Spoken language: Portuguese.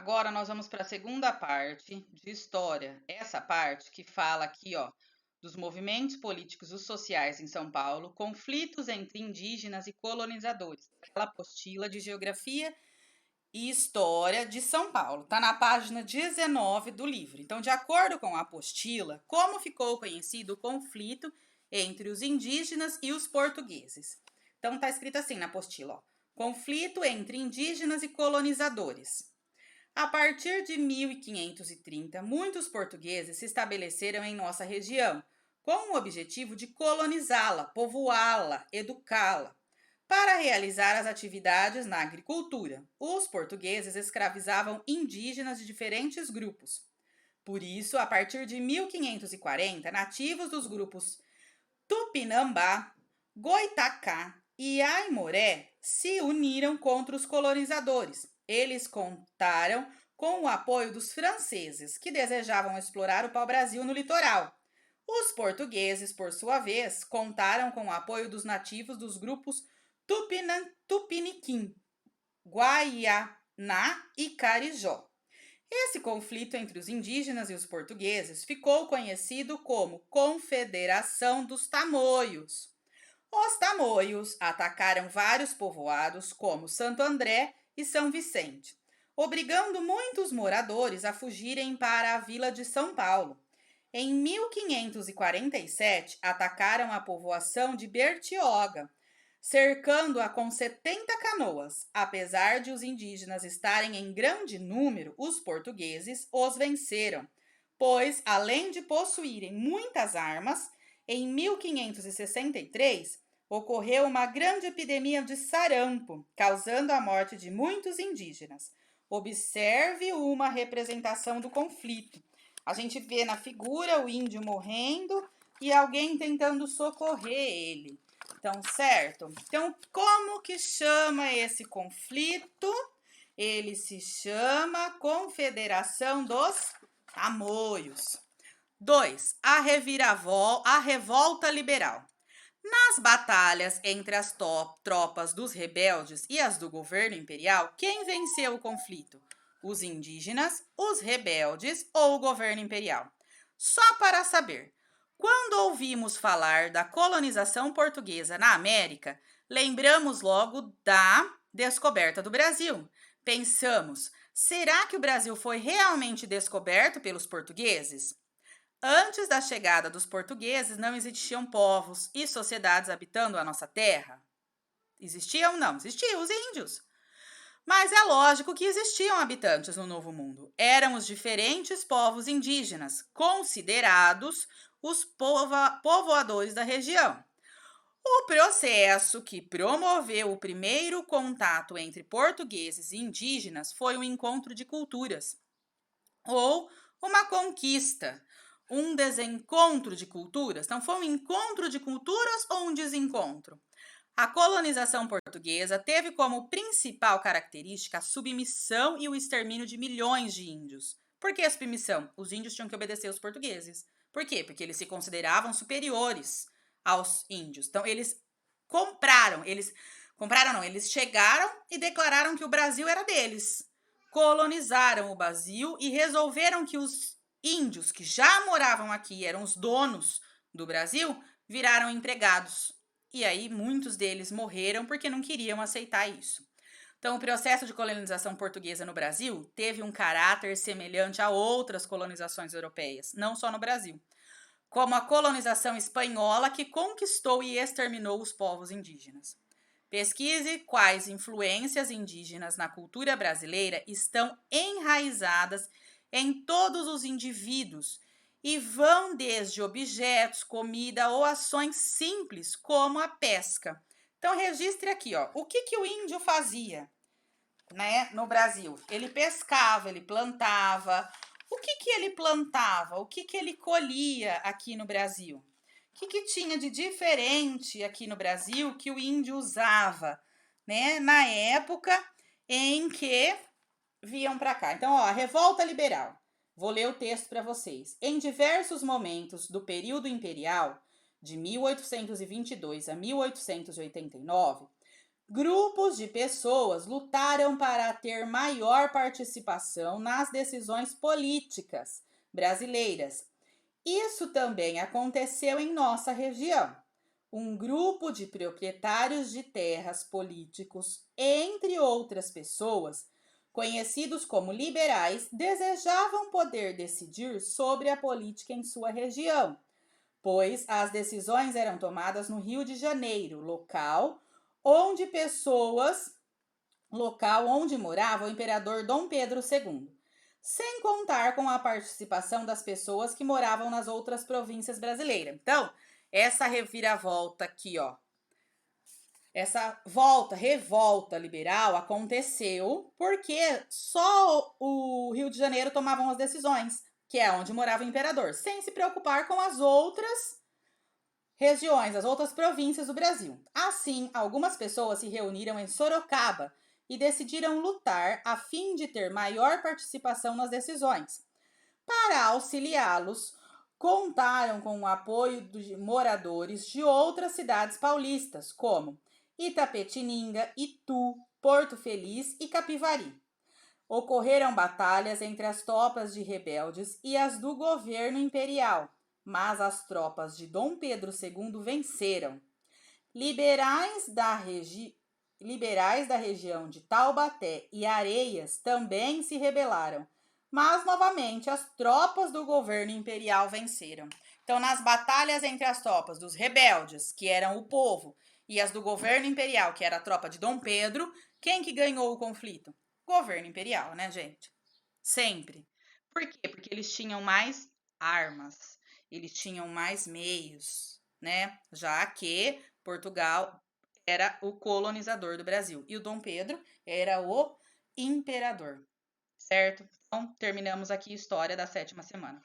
Agora nós vamos para a segunda parte de história. Essa parte que fala aqui, ó, dos movimentos políticos e sociais em São Paulo, conflitos entre indígenas e colonizadores. Aquela apostila de geografia e história de São Paulo. Está na página 19 do livro. Então, de acordo com a apostila, como ficou conhecido o conflito entre os indígenas e os portugueses? Então, está escrito assim na apostila, ó, conflito entre indígenas e colonizadores. A partir de 1530, muitos portugueses se estabeleceram em nossa região, com o objetivo de colonizá-la, povoá-la, educá-la. Para realizar as atividades na agricultura, os portugueses escravizavam indígenas de diferentes grupos. Por isso, a partir de 1540, nativos dos grupos Tupinambá, Goitacá e Aimoré se uniram contra os colonizadores. Eles contaram com o apoio dos franceses, que desejavam explorar o pau-brasil no litoral. Os portugueses, por sua vez, contaram com o apoio dos nativos dos grupos Tupiniquim, Guaianá e Carijó. Esse conflito entre os indígenas e os portugueses ficou conhecido como Confederação dos Tamoios. Os tamoios atacaram vários povoados como Santo André e São Vicente, obrigando muitos moradores a fugirem para a vila de São Paulo. Em 1547, atacaram a povoação de Bertioga, cercando-a com 70 canoas. Apesar de os indígenas estarem em grande número, os portugueses os venceram, pois, além de possuírem muitas armas, em 1563 ocorreu uma grande epidemia de sarampo, causando a morte de muitos indígenas. Observe uma representação do conflito. A gente vê na figura o índio morrendo e alguém tentando socorrer ele. Então, certo? Então, como que chama esse conflito? Ele se chama Confederação dos Tamoios. 2. A revolta liberal. Nas batalhas entre as tropas dos rebeldes e as do governo imperial, quem venceu o conflito? Os indígenas, os rebeldes ou o governo imperial? Só para saber, quando ouvimos falar da colonização portuguesa na América, lembramos logo da descoberta do Brasil. Pensamos, será que o Brasil foi realmente descoberto pelos portugueses? Antes da chegada dos portugueses, não existiam povos e sociedades habitando a nossa terra? Existiam? Não, existiam os índios. Mas é lógico que existiam habitantes no Novo Mundo. Eram os diferentes povos indígenas, considerados os povoadores da região. O processo que promoveu o primeiro contato entre portugueses e indígenas foi um encontro de culturas, ou uma conquista, um desencontro de culturas. Então, foi um encontro de culturas ou um desencontro? A colonização portuguesa teve como principal característica a submissão e o extermínio de milhões de índios. Por que a submissão? Os índios tinham que obedecer aos portugueses. Por quê? Porque eles se consideravam superiores aos índios. Então, eles eles chegaram e declararam que o Brasil era deles. Colonizaram o Brasil e resolveram que os índios que já moravam aqui, eram os donos do Brasil, viraram empregados. E aí muitos deles morreram porque não queriam aceitar isso. Então, o processo de colonização portuguesa no Brasil teve um caráter semelhante a outras colonizações europeias, não só no Brasil, como a colonização espanhola, que conquistou e exterminou os povos indígenas. Pesquise quais influências indígenas na cultura brasileira estão enraizadas em todos os indivíduos e vão desde objetos, comida ou ações simples como a pesca. Então, registre aqui, ó, o que o índio fazia, né, no Brasil? Ele pescava, ele plantava. O que ele plantava? O que ele colhia aqui no Brasil? O que tinha de diferente aqui no Brasil que o índio usava, né, na época em que vinham para cá? Então, ó, a revolta liberal. Vou ler o texto para vocês. Em diversos momentos do período imperial, de 1822 a 1889, grupos de pessoas lutaram para ter maior participação nas decisões políticas brasileiras. Isso também aconteceu em nossa região. Um grupo de proprietários de terras políticos, entre outras pessoas, conhecidos como liberais, desejavam poder decidir sobre a política em sua região, pois as decisões eram tomadas no Rio de Janeiro, local onde morava o imperador Dom Pedro II, sem contar com a participação das pessoas que moravam nas outras províncias brasileiras. Então, essa reviravolta aqui, ó, essa revolta liberal aconteceu porque só o Rio de Janeiro tomavam as decisões, que é onde morava o imperador, sem se preocupar com as outras regiões, as outras províncias do Brasil. Assim, algumas pessoas se reuniram em Sorocaba e decidiram lutar a fim de ter maior participação nas decisões. Para auxiliá-los, contaram com o apoio de moradores de outras cidades paulistas, como Itapetininga, Itu, Porto Feliz e Capivari. Ocorreram batalhas entre as tropas de rebeldes e as do governo imperial, mas as tropas de Dom Pedro II venceram. Liberais da região de Taubaté e Areias também se rebelaram, mas novamente as tropas do governo imperial venceram. Então, nas batalhas entre as tropas dos rebeldes, que eram o povo, e as do governo imperial, que era a tropa de Dom Pedro, quem que ganhou o conflito? Governo imperial, né, gente? Sempre. Por quê? Porque eles tinham mais armas, eles tinham mais meios, né? Já que Portugal era o colonizador do Brasil e o Dom Pedro era o imperador, certo? Então, terminamos aqui a história da 7ª semana.